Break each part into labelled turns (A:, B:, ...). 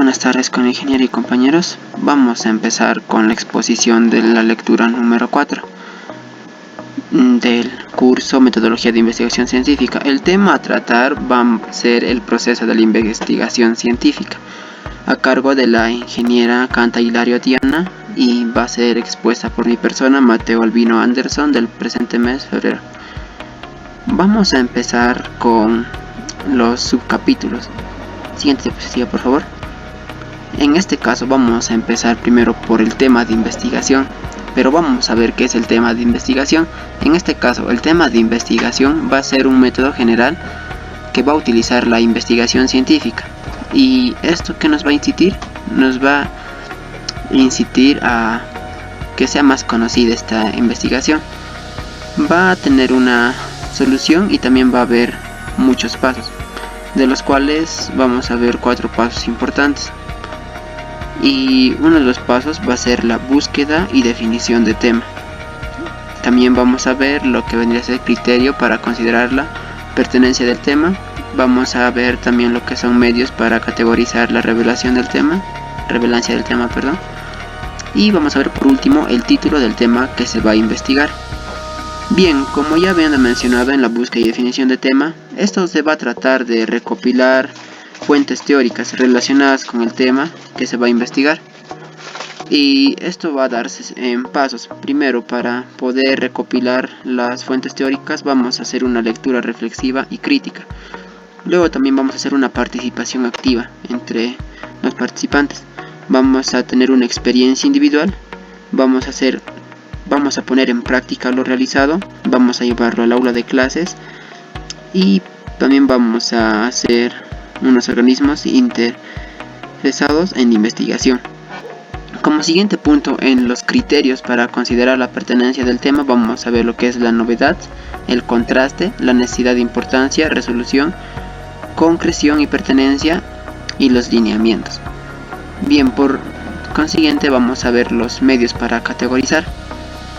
A: Buenas tardes con ingeniero y compañeros. Vamos a empezar con la exposición de la lectura número 4 del curso Metodología de Investigación Científica. El tema a tratar va a ser el proceso de la investigación científica a cargo de la ingeniera Canta Hilario Diana y va a ser expuesta por mi persona, Mateo Albino Anderson, del presente mes febrero. Vamos a empezar con los subcapítulos. Siguiente diapositiva, por favor. En este caso vamos a empezar primero por el tema de investigación, pero vamos a ver qué es el tema de investigación. En este caso el tema de investigación va a ser un método general que va a utilizar la investigación científica. ¿Y esto qué nos va a incitir? Nos va a incitir a que sea más conocida esta investigación. Va a tener una solución y también va a haber muchos pasos, de los cuales vamos a ver 4 pasos importantes. Y uno de los pasos va a ser la búsqueda y definición de tema. También vamos a ver lo que vendría a ser criterio para considerar la pertenencia del tema. Vamos a ver también lo que son medios para categorizar la revelancia del tema, y vamos a ver por último el título del tema que se va a investigar. Bien, como ya habían mencionado en la búsqueda y definición de tema, esto se va a tratar de recopilar fuentes teóricas relacionadas con el tema que se va a investigar, y esto va a darse en pasos. Primero, para poder recopilar las fuentes teóricas vamos a hacer una lectura reflexiva y crítica. Luego también vamos a hacer una participación activa entre los participantes. Vamos a tener una experiencia individual, vamos a poner en práctica lo realizado, vamos a llevarlo al aula de clases y también vamos a hacer unos organismos interesados en investigación. Como siguiente punto, en los criterios para considerar la pertenencia del tema vamos a ver lo que es la novedad, el contraste, la necesidad de importancia, resolución, concreción y pertenencia y los lineamientos. Bien, por consiguiente vamos a ver los medios para categorizar.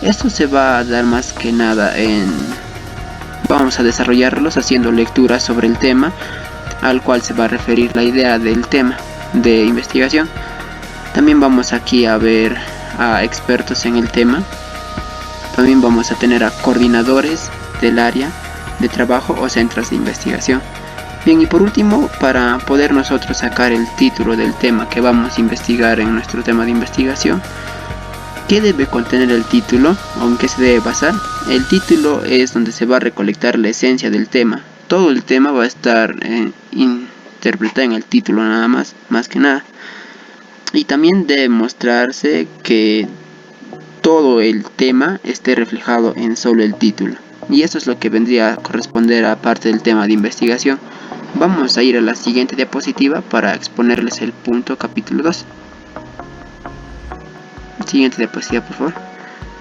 A: Esto se va a dar más que nada vamos a desarrollarlos haciendo lecturas sobre el tema al cual se va a referir la idea del tema de investigación. También vamos aquí a ver a expertos en el tema. También vamos a tener a coordinadores del área de trabajo o centros de investigación. Bien, y por último, para poder nosotros sacar el título del tema que vamos a investigar en nuestro tema de investigación, ¿qué debe contener el título o en qué se debe basar? El título es donde se va a recolectar la esencia del tema. Todo el tema va a estar interpretado en el título nada más que nada. Y también debe mostrarse que todo el tema esté reflejado en solo el título. Y eso es lo que vendría a corresponder a parte del tema de investigación. Vamos a ir a la siguiente diapositiva para exponerles el punto capítulo 2. Siguiente diapositiva, por favor.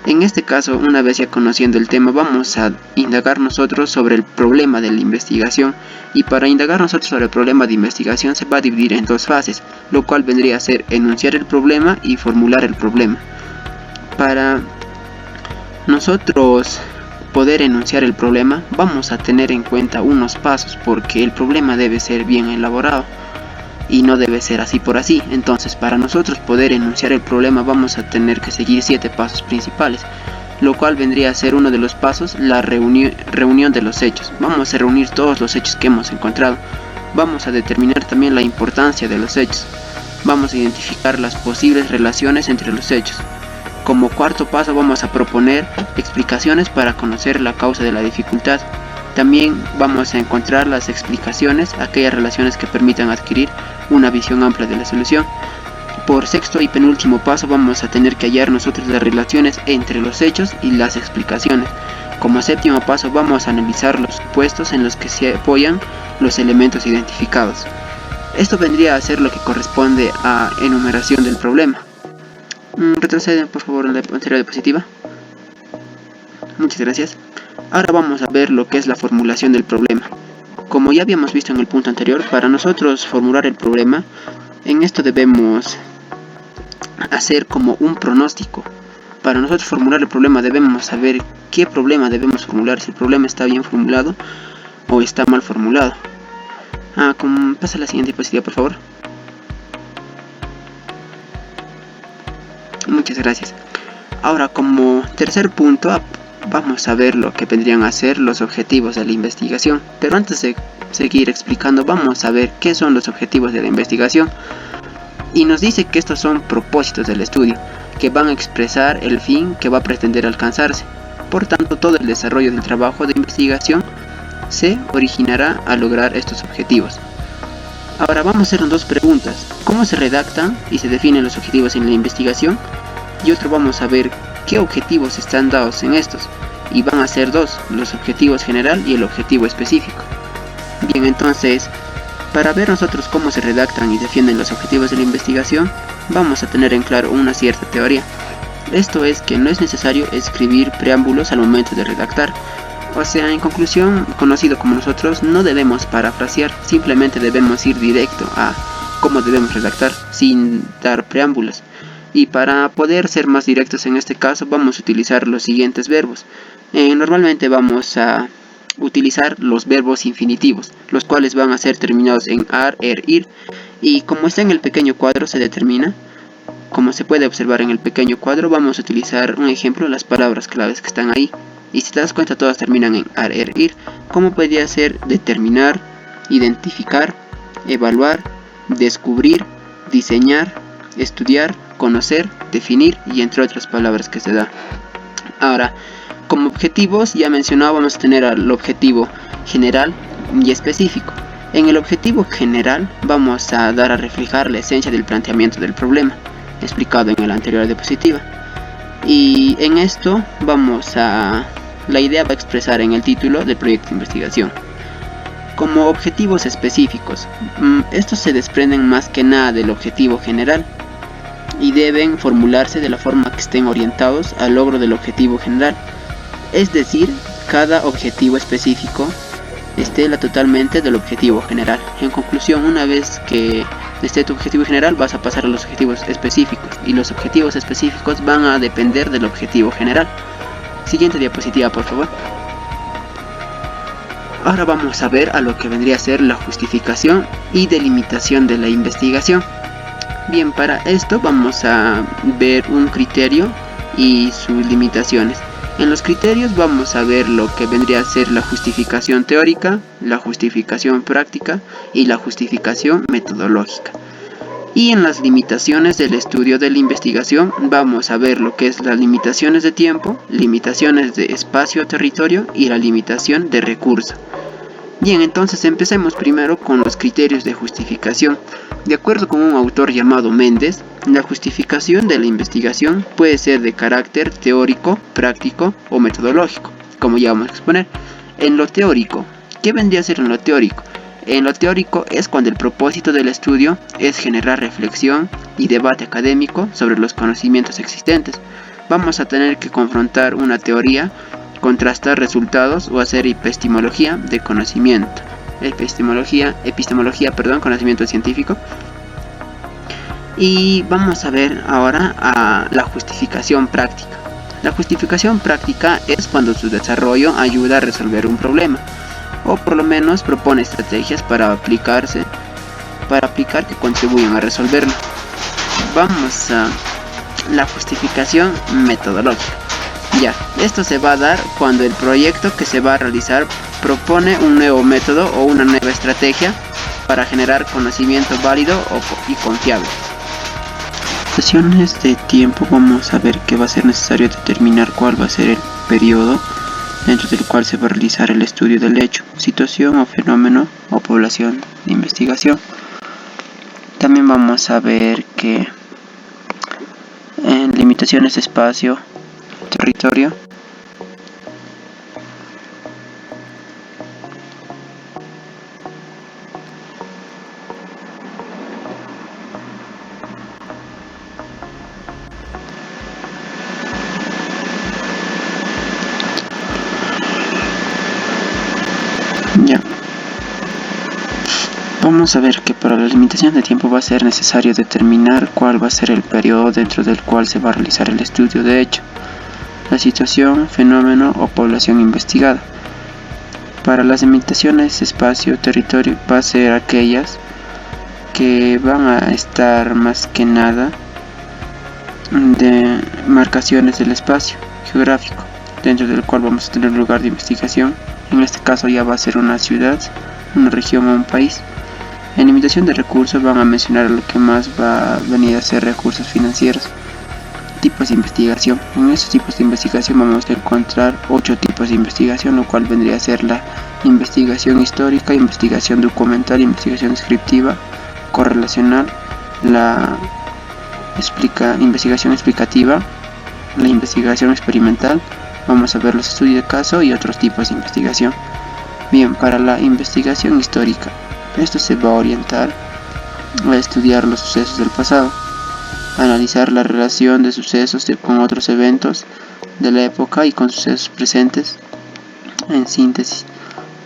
A: En este caso, una vez ya conociendo el tema, vamos a indagar nosotros sobre el problema de la investigación. Y para indagar nosotros sobre el problema de investigación se va a dividir en 2 fases, lo cual vendría a ser enunciar el problema y formular el problema. Para nosotros poder enunciar el problema, vamos a tener en cuenta unos pasos, porque el problema debe ser bien elaborado y no debe ser así por así. Entonces, para nosotros poder enunciar el problema vamos a tener que seguir 7 pasos principales, lo cual vendría a ser uno de los pasos, la reunión de los hechos. Vamos a reunir todos los hechos que hemos encontrado. Vamos a determinar también la importancia de los hechos. Vamos a identificar las posibles relaciones entre los hechos. Como cuarto paso vamos a proponer explicaciones para conocer la causa de la dificultad. También vamos a encontrar las explicaciones, aquellas relaciones que permitan adquirir una visión amplia de la solución. Por sexto y penúltimo paso vamos a tener que hallar nosotros las relaciones entre los hechos y las explicaciones. Como séptimo paso vamos a analizar los supuestos en los que se apoyan los elementos identificados. Esto vendría a ser lo que corresponde a enumeración del problema. Retroceden por favor en la anterior diapositiva. Muchas gracias. Ahora vamos a ver lo que es la formulación del problema. Como ya habíamos visto en el punto anterior, para nosotros formular el problema, en esto debemos hacer como un pronóstico. Para nosotros formular el problema debemos saber qué problema debemos formular, si el problema está bien formulado o está mal formulado. Pasa a la siguiente diapositiva, por favor. Muchas gracias. Ahora, como tercer punto, vamos a ver lo que vendrían a ser los objetivos de la investigación. Pero antes de seguir explicando, vamos a ver qué son los objetivos de la investigación. Y nos dice que estos son propósitos del estudio, que van a expresar el fin que va a pretender alcanzarse. Por tanto, todo el desarrollo del trabajo de investigación se originará al lograr estos objetivos. Ahora vamos a hacer dos preguntas: ¿cómo se redactan y se definen los objetivos en la investigación? Y otro, vamos a ver qué objetivos están dados en estos, y van a ser dos: los objetivos general y el objetivo específico. Bien, entonces, para ver nosotros cómo se redactan y defienden los objetivos de la investigación, vamos a tener en claro una cierta teoría. Esto es que no es necesario escribir preámbulos al momento de redactar. O sea, en conclusión, conocido como nosotros, no debemos parafrasear, simplemente debemos ir directo a cómo debemos redactar, sin dar preámbulos. Y para poder ser más directos en este caso, vamos a utilizar los siguientes verbos. Normalmente vamos a utilizar los verbos infinitivos, los cuales van a ser terminados en ar, er, ir. Y como está en el pequeño cuadro, se determina. Como se puede observar en el pequeño cuadro, vamos a utilizar un ejemplo, las palabras claves que están ahí. Y si te das cuenta, todas terminan en ar, er, ir. ¿Cómo podría ser? Determinar, identificar, evaluar, descubrir, diseñar, estudiar, conocer, definir y entre otras palabras que se da. Ahora, como objetivos, ya mencionado, vamos a tener el objetivo general y específico. En el objetivo general vamos a dar a reflejar la esencia del planteamiento del problema, explicado en el anterior diapositiva. Y en esto la idea va a expresar en el título del proyecto de investigación. Como objetivos específicos, estos se desprenden más que nada del objetivo general y deben formularse de la forma que estén orientados al logro del objetivo general. Es decir, cada objetivo específico estela totalmente del objetivo general. En conclusión, una vez que esté tu objetivo general, vas a pasar a los objetivos específicos, y los objetivos específicos van a depender del objetivo general. Siguiente diapositiva, por favor. Ahora vamos a ver a lo que vendría a ser la justificación y delimitación de la investigación. Bien, para esto vamos a ver un criterio y sus limitaciones. En los criterios vamos a ver lo que vendría a ser la justificación teórica, la justificación práctica y la justificación metodológica. Y en las limitaciones del estudio de la investigación vamos a ver lo que es las limitaciones de tiempo, limitaciones de espacio-territorio y la limitación de recurso. Bien, entonces empecemos primero con los criterios de justificación. De acuerdo con un autor llamado Méndez, la justificación de la investigación puede ser de carácter teórico, práctico o metodológico, como ya vamos a exponer. En lo teórico, ¿qué vendría a ser en lo teórico? En lo teórico es cuando el propósito del estudio es generar reflexión y debate académico sobre los conocimientos existentes. Vamos a tener que confrontar una teoría, contrastar resultados o hacer epistemología de conocimiento. Conocimiento científico. Y vamos a ver ahora a la justificación práctica. La justificación práctica es cuando su desarrollo ayuda a resolver un problema, o por lo menos propone estrategias para aplicar que contribuyan a resolverlo. Vamos a la justificación metodológica. Ya, esto se va a dar cuando el proyecto que se va a realizar propone un nuevo método o una nueva estrategia para generar conocimiento válido y confiable. Limitaciones de tiempo, vamos a ver que va a ser necesario determinar cuál va a ser el periodo dentro del cual se va a realizar el estudio del hecho, situación o fenómeno o población de investigación. También vamos a ver que en limitaciones de espacio, territorio, ya. Vamos a ver que para la limitación de tiempo va a ser necesario determinar cuál va a ser el periodo dentro del cual se va a realizar el estudio de hecho, la situación, fenómeno o población investigada. Para las limitaciones espacio-territorio va a ser aquellas que van a estar más que nada de marcaciones del espacio geográfico, dentro del cual vamos a tener un lugar de investigación. En este caso ya va a ser una ciudad, una región o un país. En limitación de recursos van a mencionar lo que más va a venir a ser recursos financieros. Tipos de investigación. En estos tipos de investigación vamos a encontrar 8 tipos de investigación, lo cual vendría a ser la investigación histórica, investigación documental, investigación descriptiva, correlacional, la investigación explicativa, la investigación experimental. Vamos a ver los estudios de caso y otros tipos de investigación. Bien, para la investigación histórica, esto se va a orientar a estudiar los sucesos del pasado, analizar la relación de sucesos con otros eventos de la época y con sucesos presentes. En síntesis,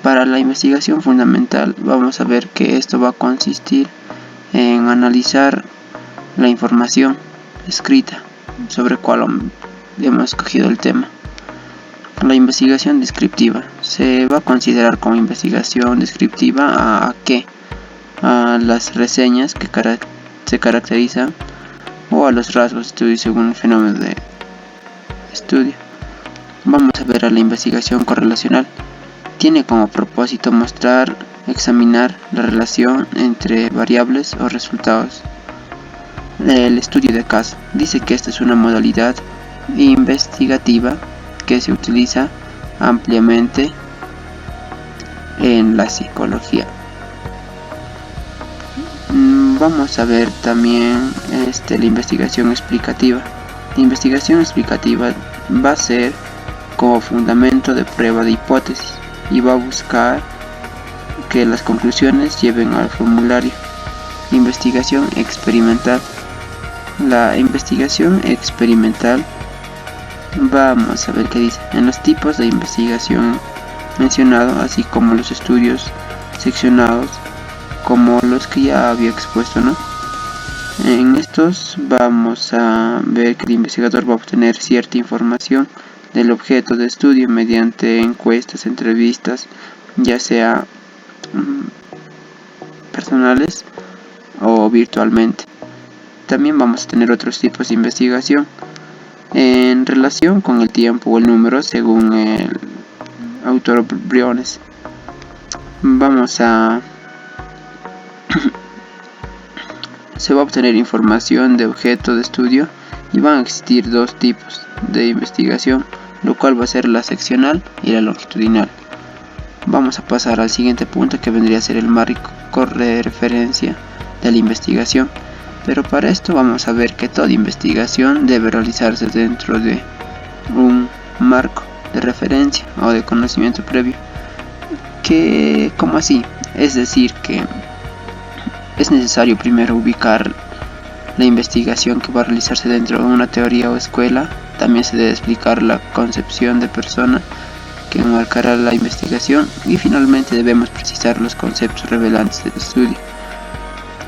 A: para la investigación fundamental vamos a ver que esto va a consistir en analizar la información escrita sobre cuál hemos escogido el tema. La investigación descriptiva se va a considerar como investigación descriptiva a qué, a las reseñas que se caracterizan o a los rasgos de estudio según el fenómeno de estudio. Vamos a ver a la investigación correlacional. Tiene como propósito mostrar, examinar la relación entre variables o resultados. El estudio de caso dice que esta es una modalidad investigativa que se utiliza ampliamente en la psicología. Vamos a ver también la investigación explicativa. La investigación explicativa va a ser como fundamento de prueba de hipótesis y va a buscar que las conclusiones lleven al formulario. Investigación experimental. La investigación experimental, vamos a ver qué dice. En los tipos de investigación mencionados, así como los estudios seccionados, como los que ya había expuesto, ¿no? En estos vamos a ver que el investigador va a obtener cierta información del objeto de estudio mediante encuestas, entrevistas, ya sea personales o virtualmente. También vamos a tener otros tipos de investigación en relación con el tiempo o el número, según el autor Briones. Se va a obtener información de objeto de estudio y van a existir dos tipos de investigación, lo cual va a ser la seccional y la longitudinal. Vamos a pasar al siguiente punto, que vendría a ser el marco de referencia de la investigación. Pero para esto vamos a ver que toda investigación debe realizarse dentro de un marco de referencia o de conocimiento previo. ¿Cómo así? Es decir, que es necesario primero ubicar la investigación que va a realizarse dentro de una teoría o escuela. También se debe explicar la concepción de persona que enmarcará la investigación, y finalmente debemos precisar los conceptos revelantes del estudio.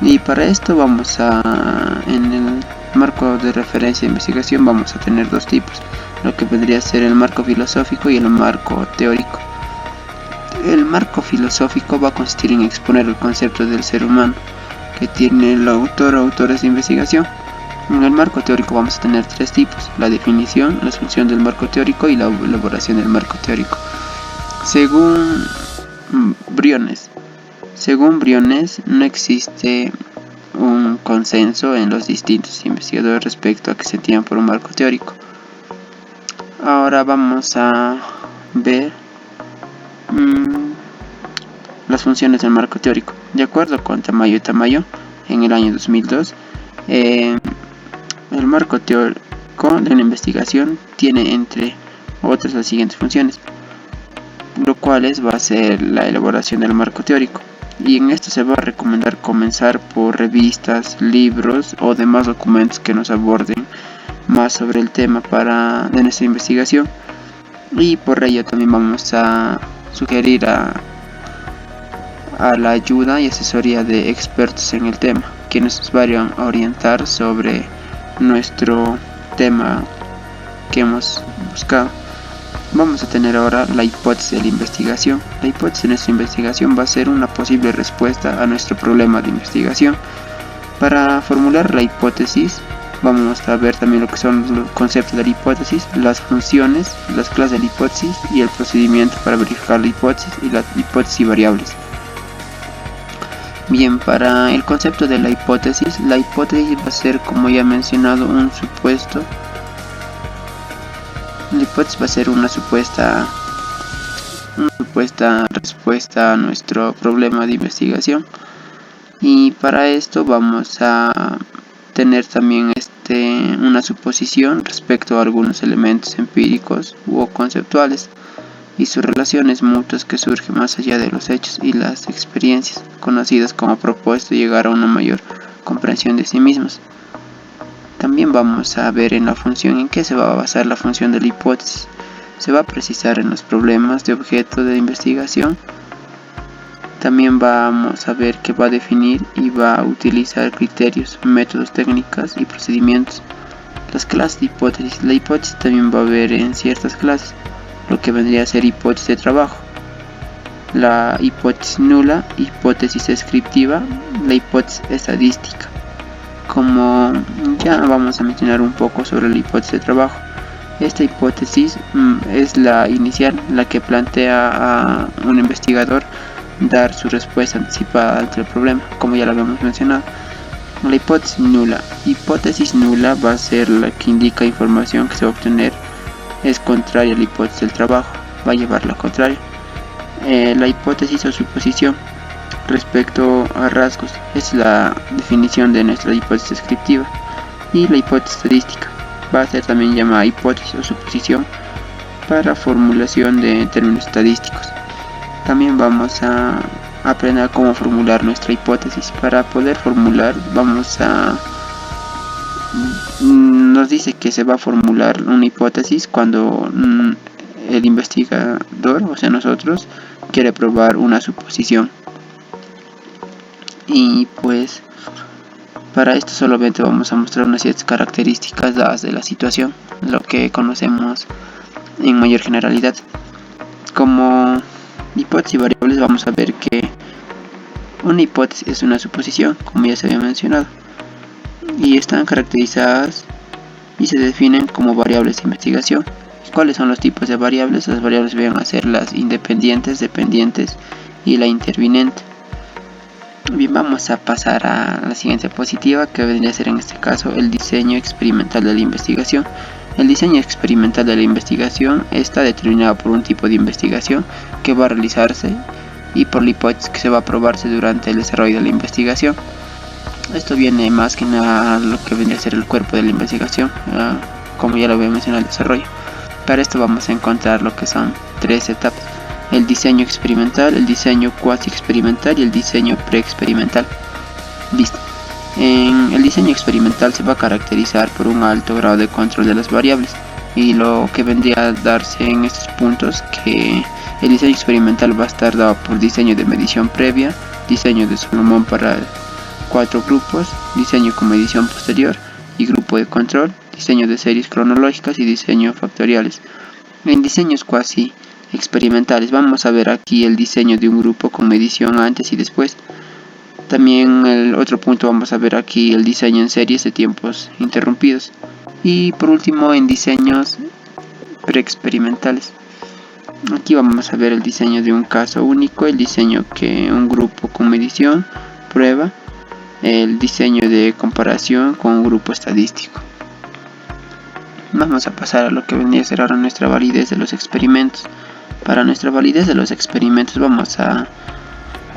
A: Y para esto en el marco de referencia de investigación vamos a tener dos tipos, lo que vendría a ser el marco filosófico y el marco teórico. El marco filosófico va a consistir en exponer el concepto del ser humano que tiene el autor o autores de investigación. En el marco teórico vamos a tener tres tipos: la definición, la asunción del marco teórico y la elaboración del marco teórico. Según Briones, no existe un consenso en los distintos investigadores respecto a qué se entiende por un marco teórico. Ahora vamos a ver las funciones del marco teórico. De acuerdo con Tamayo y Tamayo, en el año 2002, el marco teórico de una investigación tiene, entre otras, las siguientes funciones, lo cual va a ser la elaboración del marco teórico. Y en esto se va a recomendar comenzar por revistas, libros o demás documentos que nos aborden más sobre el tema de nuestra investigación. Y por ello también vamos a sugerir a la ayuda y asesoría de expertos en el tema, quienes nos vayan a orientar sobre nuestro tema que hemos buscado. Vamos a tener ahora la hipótesis de la investigación. La hipótesis de nuestra investigación va a ser una posible respuesta a nuestro problema de investigación. Para formular la hipótesis Vamos a ver también lo que son los conceptos de la hipótesis, las funciones, las clases de la hipótesis y el procedimiento para verificar la hipótesis y las hipótesis y variables. Bien, para el concepto de la hipótesis va a ser, como ya he mencionado, un supuesto. La hipótesis va a ser una supuesta respuesta a nuestro problema de investigación, y para esto vamos a tener también una suposición respecto a algunos elementos empíricos o conceptuales y sus relaciones mutuas que surgen más allá de los hechos y las experiencias conocidas como propósito de llegar a una mayor comprensión de sí mismos. También vamos a ver en la función en qué se va a basar la función de la hipótesis. Se va a precisar en los problemas de objeto de investigación. También vamos a ver que va a definir y va a utilizar criterios, métodos, técnicas y procedimientos. Las clases de hipótesis. La hipótesis también va a haber en ciertas clases, lo que vendría a ser hipótesis de trabajo, la hipótesis nula, hipótesis descriptiva, la hipótesis estadística. Como ya vamos a mencionar un poco sobre la hipótesis de trabajo, esta hipótesis es la inicial, la que plantea a un investigador dar su respuesta anticipada ante el problema, como ya lo habíamos mencionado. La hipótesis nula va a ser la que indica información que se va a obtener es contraria a la hipótesis del trabajo, va a llevar la contraria. La hipótesis o suposición respecto a rasgos es la definición de nuestra hipótesis descriptiva, y la hipótesis estadística va a ser también llamada hipótesis o suposición para formulación de términos estadísticos. También vamos a aprender cómo formular nuestra hipótesis. Para poder formular nos dice que se va a formular una hipótesis cuando el investigador, o sea nosotros, quiere probar una suposición. Y pues para esto solamente vamos a mostrar unas ciertas características dadas de la situación, lo que conocemos en mayor generalidad. Como hipótesis y variables vamos a ver que una hipótesis es una suposición, como ya se había mencionado, y están caracterizadas y se definen como variables de investigación. ¿Cuáles son los tipos de variables? Las variables van a ser las independientes, dependientes y la interviniente. Bien, vamos a pasar a la siguiente diapositiva, que vendría a ser en este caso el diseño experimental de la investigación. El diseño experimental de la investigación está determinado por un tipo de investigación que va a realizarse y por la hipótesis que se va a probarse durante el desarrollo de la investigación. Esto viene más que nada a lo que vendría a ser el cuerpo de la investigación, como ya lo voy a mencionar, el desarrollo. Para esto vamos a encontrar lo que son tres etapas: el diseño experimental, el diseño cuasi experimental y el diseño preexperimental. Listo. En el diseño experimental se va a caracterizar por un alto grado de control de las variables, y lo que vendría a darse en estos puntos que el diseño experimental va a estar dado por diseño de medición previa, diseño de Solomon para 4 grupos, diseño con medición posterior y grupo de control, diseño de series cronológicas y diseño factoriales. En diseños cuasi experimentales vamos a ver aquí el diseño de un grupo con medición antes y después. También el otro punto vamos a ver aquí el diseño en series de tiempos interrumpidos. Y por último en diseños preexperimentales, aquí vamos a ver el diseño de un caso único, el diseño que un grupo con medición, prueba, el diseño de comparación con un grupo estadístico. Vamos a pasar a lo que vendría a ser ahora nuestra validez de los experimentos. Para nuestra validez de los experimentos vamos a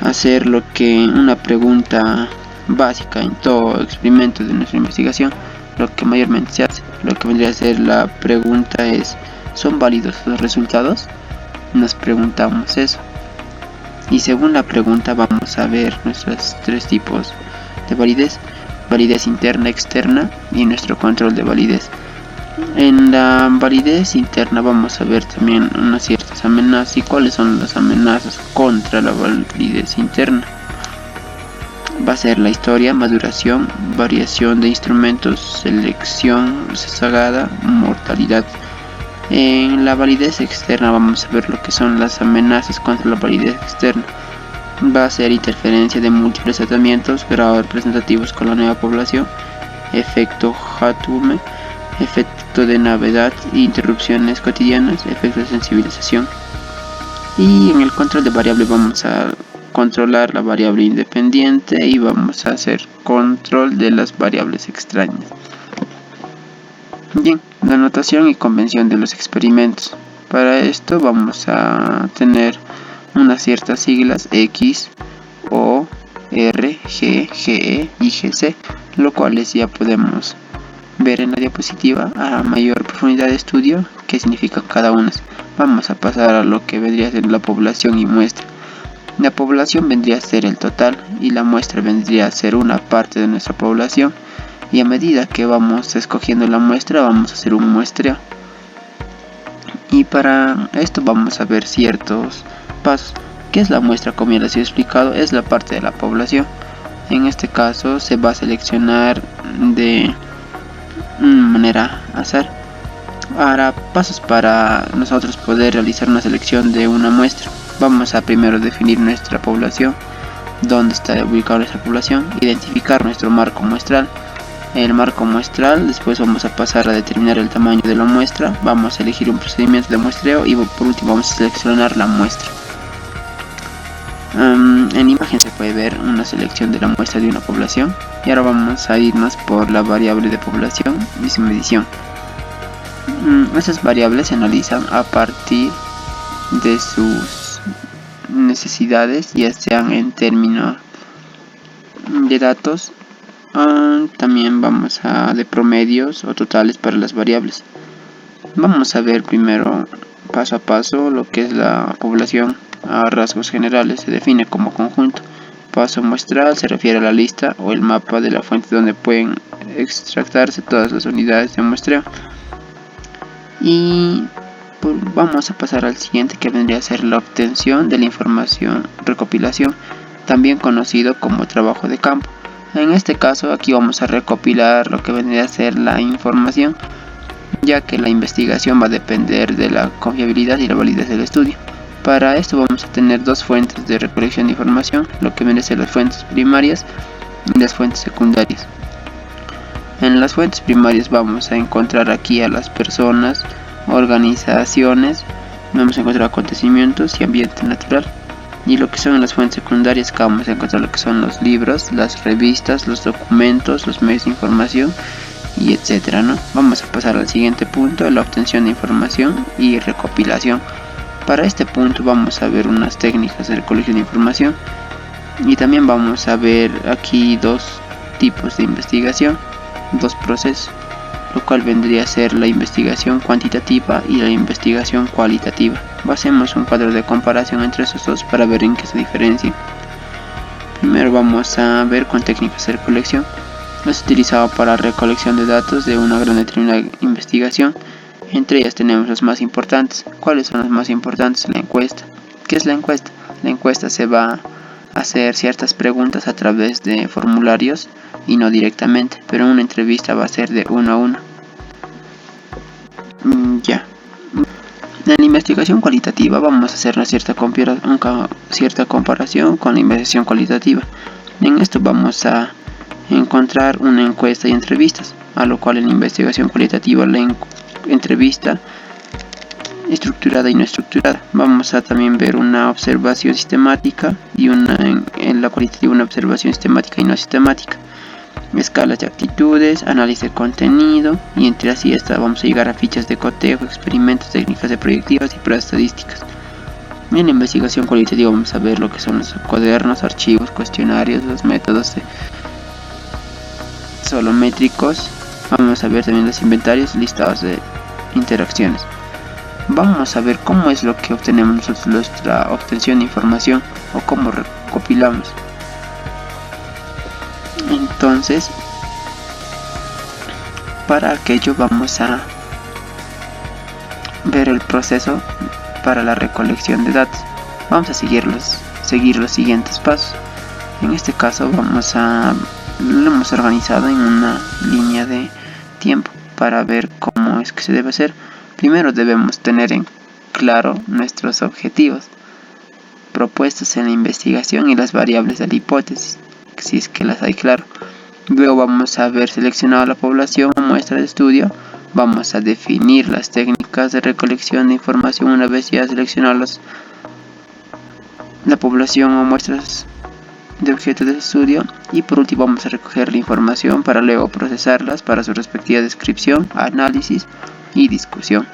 A: hacer lo que una pregunta básica en todo experimento de nuestra investigación, lo que mayormente se hace. Lo que vendría a ser la pregunta es: ¿son válidos los resultados? Nos preguntamos eso, y según la pregunta vamos a ver nuestros tres tipos de validez: validez interna, externa y nuestro control de validez. En la validez interna vamos a ver también unas ciertas amenazas. ¿Y cuáles son las amenazas contra la validez interna? Va a ser la historia, maduración, variación de instrumentos, selección sesgada, mortalidad. En la validez externa vamos a ver lo que son las amenazas contra la validez externa. Va a ser interferencia de múltiples tratamientos, grados representativos con la nueva población, efecto Hatume, efecto de novedad, interrupciones cotidianas, efecto de sensibilización. Y en el control de variable vamos a controlar la variable independiente y vamos a hacer control de las variables extrañas. Bien, la notación y convención de los experimentos. Para esto vamos a tener unas ciertas siglas X, O, R, G, GE y GC, lo cual ya podemos ver en la diapositiva a mayor profundidad de estudio qué significa cada una. Vamos a pasar a lo que vendría a ser la población y muestra. La población vendría a ser el total y la muestra vendría a ser una parte de nuestra población, y a medida que vamos escogiendo la muestra vamos a hacer un muestreo, y para esto vamos a ver ciertos pasos. ¿Qué es la muestra? Como ya les he explicado, es la parte de la población. En este caso se va a seleccionar de manera azar. Ahora, pasos para nosotros poder realizar una selección de una muestra. Vamos a primero definir nuestra población, dónde está ubicada nuestra población, identificar nuestro marco muestral. El marco muestral, después vamos a pasar a determinar el tamaño de la muestra, vamos a elegir un procedimiento de muestreo y por último vamos a seleccionar la muestra. En imagen se puede ver una selección de la muestra de una población, y ahora vamos a irnos por la variable de población y su medición. Estas variables se analizan a partir de sus necesidades, ya sean en términos de datos, también vamos a de promedios o totales para las variables. Vamos a ver primero paso a paso lo que es la población. A rasgos generales se define como conjunto. Paso muestral se refiere a la lista o el mapa de la fuente donde pueden extractarse todas las unidades de muestreo. Y vamos a pasar al siguiente, que vendría a ser la obtención de la información, recopilación, también conocido como trabajo de campo. En este caso aquí vamos a recopilar lo que vendría a ser la información, ya que la investigación va a depender de la confiabilidad y la validez del estudio. Para esto vamos a tener dos fuentes de recolección de información, lo que vienen a ser las fuentes primarias y las fuentes secundarias. En las fuentes primarias vamos a encontrar aquí a las personas, organizaciones, vamos a encontrar acontecimientos y ambiente natural. Y lo que son en las fuentes secundarias, que vamos a encontrar lo que son los libros, las revistas, los documentos, los medios de información y etcétera, ¿no? Vamos a pasar al siguiente punto, la obtención de información y recopilación. Para este punto vamos a ver unas técnicas de recolección de información, y también vamos a ver aquí dos tipos de investigación, dos procesos, lo cual vendría a ser la investigación cuantitativa y la investigación cualitativa. Hacemos un cuadro de comparación entre esos dos para ver en qué se diferencian. Primero vamos a ver con técnicas de recolección. Es utilizado para recolección de datos de una gran determinada investigación. Entre ellas tenemos las más importantes. ¿Cuáles son las más importantes? La encuesta. ¿Qué es la encuesta? La encuesta se va a hacer ciertas preguntas a través de formularios y no directamente, pero una entrevista va a ser de uno a uno. En la investigación cualitativa vamos a hacer una cierta comparación con la investigación cualitativa. En esto vamos a encontrar una encuesta y entrevistas, a lo cual en la investigación cualitativa la entrevista estructurada y no estructurada. Vamos a también ver una observación sistemática y en la cualitativa una observación sistemática y no sistemática. Escalas de actitudes, análisis de contenido, y entre así vamos a llegar a fichas de cotejo, experimentos, técnicas de proyectivas y pruebas estadísticas. En la investigación cualitativa vamos a ver lo que son los cuadernos, archivos, cuestionarios, los métodos solométricos. Vamos a ver también los inventarios, listados de interacciones. Vamos a ver cómo es lo que obtenemos nosotros nuestra obtención de información o cómo recopilamos. Entonces, para aquello vamos a ver el proceso para la recolección de datos. Vamos a seguir los siguientes pasos. En este caso lo hemos organizado en una línea de tiempo para ver cómo es que se debe hacer. Primero debemos tener en claro nuestros objetivos propuestos en la investigación y las variables de la hipótesis, si es que las hay claro. Luego vamos a haber seleccionado la población o muestra de estudio. Vamos a definir las técnicas de recolección de información una vez ya seleccionados la población o muestras de objeto de estudio, y por último vamos a recoger la información para luego procesarlas para su respectiva descripción, análisis y discusión.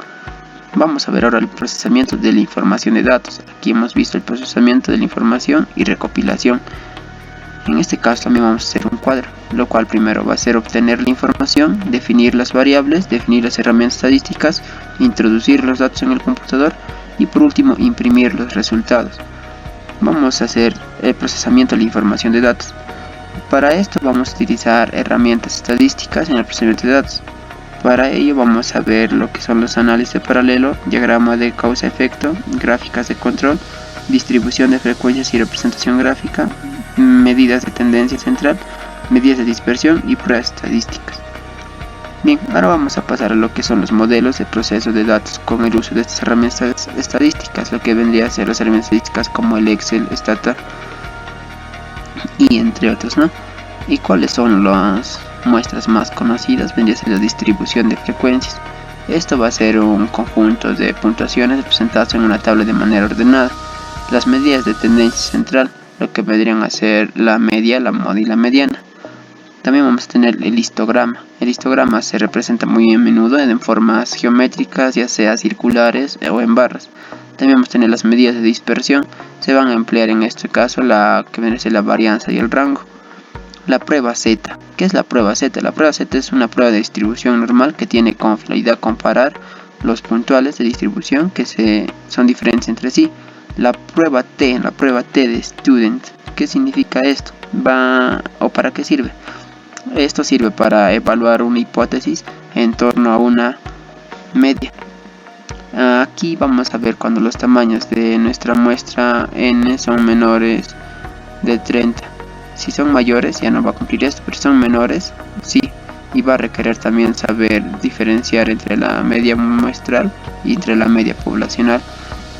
A: Vamos a ver ahora el procesamiento de la información de datos. Aquí hemos visto el procesamiento de la información y recopilación. En este caso también vamos a hacer un cuadro, lo cual primero va a ser obtener la información, definir las variables, definir las herramientas estadísticas, introducir los datos en el computador y por último imprimir los resultados. Vamos a hacer el procesamiento de la información de datos. Para esto vamos a utilizar herramientas estadísticas en el procesamiento de datos. Para ello vamos a ver lo que son los análisis de paralelo, diagrama de causa-efecto, gráficas de control, distribución de frecuencias y representación gráfica, medidas de tendencia central, medidas de dispersión y pruebas estadísticas. Bien, ahora vamos a pasar a lo que son los modelos de proceso de datos con el uso de estas herramientas estadísticas, lo que vendría a ser las herramientas estadísticas como el Excel, Stata y entre otros, ¿no? ¿Y cuáles son las muestras más conocidas? Vendría a ser la distribución de frecuencias. Esto va a ser un conjunto de puntuaciones representadas en una tabla de manera ordenada. Las medidas de tendencia central, lo que vendrían a ser la media, la moda y la mediana. También vamos a tener el histograma. El histograma se representa muy a menudo en formas geométricas, ya sea circulares o en barras. También vamos a tener las medidas de dispersión. Se van a emplear en este caso la que viene a ser la varianza y el rango. La prueba Z. ¿Qué es la prueba Z? La prueba Z es una prueba de distribución normal que tiene como finalidad comparar los puntuales de distribución que son diferentes entre sí. La prueba T de student. ¿Qué significa esto? ¿O para qué sirve? Esto sirve para evaluar una hipótesis en torno a una media. Aquí vamos a ver cuando los tamaños de nuestra muestra n son menores de 30. Si son mayores ya no va a cumplir esto, pero si son menores sí, y va a requerir también saber diferenciar entre la media muestral y entre la media poblacional.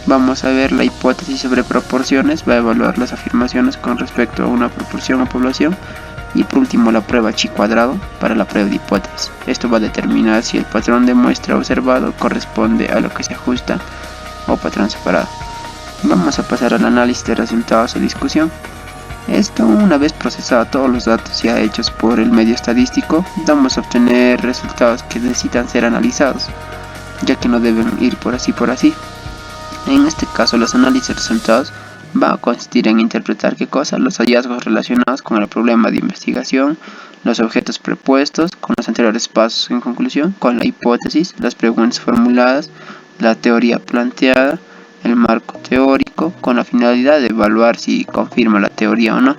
A: Vamos a ver la hipótesis sobre proporciones, va a evaluar las afirmaciones con respecto a una proporción o población. Y por último la prueba chi cuadrado para la prueba de hipótesis. Esto va a determinar si el patrón de muestra observado corresponde a lo que se ajusta o patrón separado. Vamos a pasar al análisis de resultados o discusión. Esto, una vez procesados todos los datos ya hechos por el medio estadístico, vamos a obtener resultados que necesitan ser analizados, ya que no deben ir por así por así. En este caso los análisis de resultados va a consistir en interpretar qué cosa, los hallazgos relacionados con el problema de investigación, los objetos propuestos, con los anteriores pasos en conclusión, con la hipótesis, las preguntas formuladas, la teoría planteada, el marco teórico, con la finalidad de evaluar si confirma la teoría o no.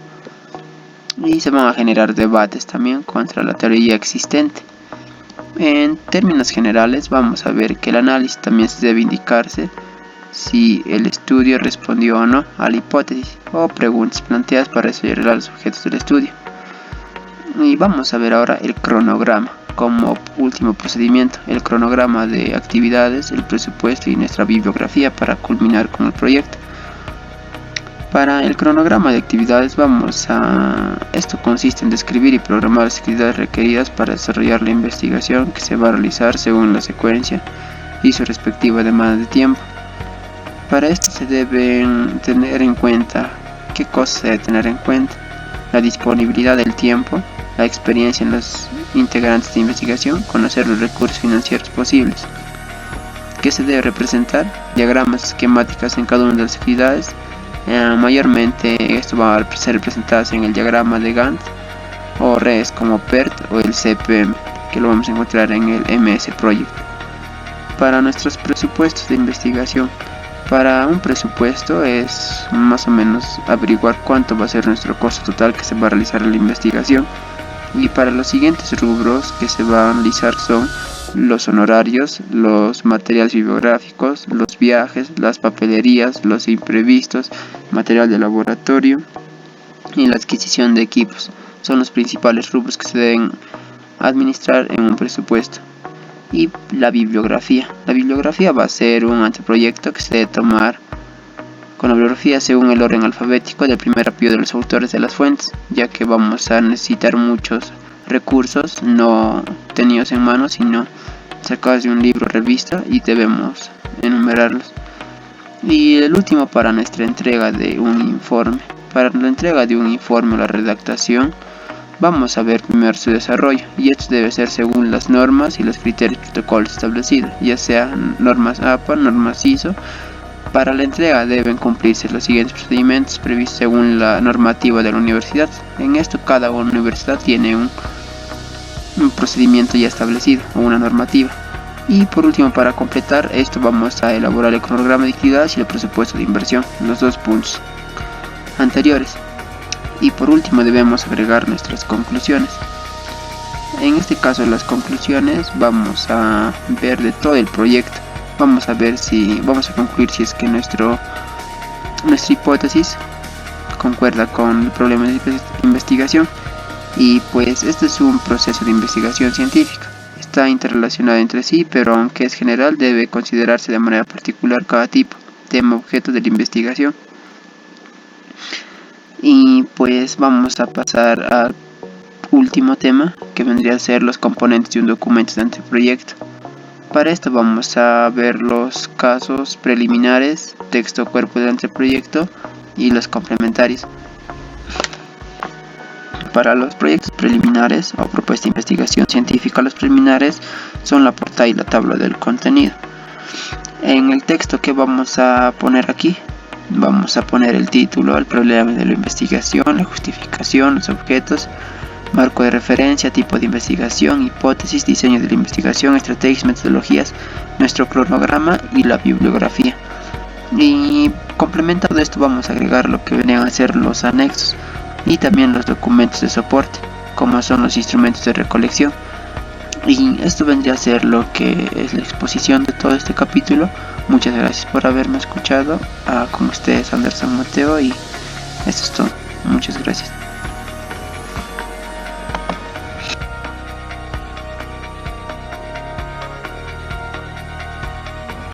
A: Y se van a generar debates también contra la teoría existente. En términos generales vamos a ver que el análisis también se debe indicarse si el estudio respondió o no a la hipótesis o preguntas planteadas para resolver los objetos del estudio. Y vamos a ver ahora el cronograma como último procedimiento, el cronograma de actividades, el presupuesto y nuestra bibliografía para culminar con el proyecto. Para el cronograma de actividades esto consiste en describir y programar las actividades requeridas para desarrollar la investigación que se va a realizar según la secuencia y su respectiva demanda de tiempo. Para esto se deben tener en cuenta, ¿qué cosas se debe tener en cuenta? La disponibilidad del tiempo, la experiencia en los integrantes de investigación, conocer los recursos financieros posibles. ¿Qué se debe representar? Diagramas esquemáticas en cada una de las actividades. Mayormente esto va a ser representado en el diagrama de Gantt o redes como PERT o el CPM, que lo vamos a encontrar en el MS Project. Para nuestros presupuestos de investigación, para un presupuesto es más o menos averiguar cuánto va a ser nuestro costo total que se va a realizar en la investigación, y para los siguientes rubros que se van a analizar son los honorarios, los materiales bibliográficos, los viajes, las papelerías, los imprevistos, material de laboratorio y la adquisición de equipos. Son los principales rubros que se deben administrar en un presupuesto. Y la bibliografía. La bibliografía va a ser un anteproyecto que se debe tomar. Con la bibliografía según el orden alfabético del primer apellido de los autores de las fuentes, ya que vamos a necesitar muchos recursos no tenidos en mano, sino sacados de un libro o revista, y debemos enumerarlos. Y el último, para nuestra entrega de un informe. Para la entrega de un informe o la redactación, vamos a ver primero su desarrollo, y esto debe ser según las normas y los criterios protocolos establecidos, ya sean normas APA, normas ISO. Para la entrega deben cumplirse los siguientes procedimientos previstos según la normativa de la universidad. En esto, cada universidad tiene un procedimiento ya establecido o una normativa. Y por último, para completar esto, vamos a elaborar el cronograma de actividades y el presupuesto de inversión, los dos puntos anteriores. Y por último, debemos agregar nuestras conclusiones. En este caso, las conclusiones vamos a ver de todo el proyecto. Vamos a concluir si es que nuestra hipótesis concuerda con el problema de investigación. Y pues este es un proceso de investigación científica. Está interrelacionado entre sí, pero aunque es general, debe considerarse de manera particular cada tipo, tema, objeto de la investigación. Y pues vamos a pasar al último tema, que vendría a ser los componentes de un documento de anteproyecto. Para esto vamos a ver los casos preliminares, texto, cuerpo del anteproyecto y los complementarios. Para los proyectos preliminares o propuesta de investigación científica, los preliminares son la portada y la tabla del contenido. En el texto que vamos a poner aquí, vamos a poner el título, el problema de la investigación, la justificación, los objetos, marco de referencia, tipo de investigación, hipótesis, diseño de la investigación, estrategias, metodologías, nuestro cronograma y la bibliografía. Y complementado esto, vamos a agregar lo que venían a ser los anexos y también los documentos de soporte, como son los instrumentos de recolección. Y esto vendría a ser lo que es la exposición de todo este capítulo. Muchas gracias por haberme escuchado. Con ustedes, Anderson Mateo, y esto es todo. Muchas gracias.